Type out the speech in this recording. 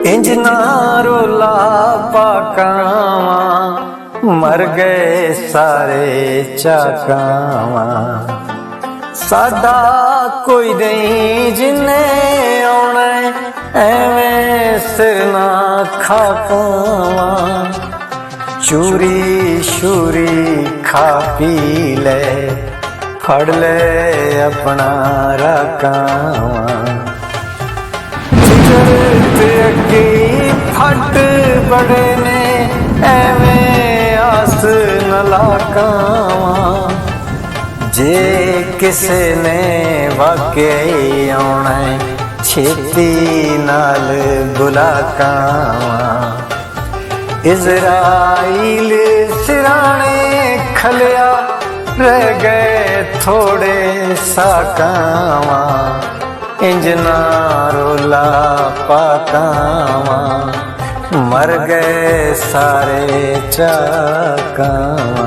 इंज ना रोला पाकावा, मर गए सारे चाकावा। साडा कोई नहीं जिन्ने आना, एवें सिर ना खा पावा। चूरी शूरी खा पी ले, फड़ ले अपना रकावा। अगे फट बड़े ने, एवें आस न लाकावा। जे किसे ने वाकई आना, छेती नाल बुला कावा। इज़राइल सिराने खलिया, रह गए थोड़े साकावा। इंज ना रोला पाकावा, मर गए सारे चाकावा।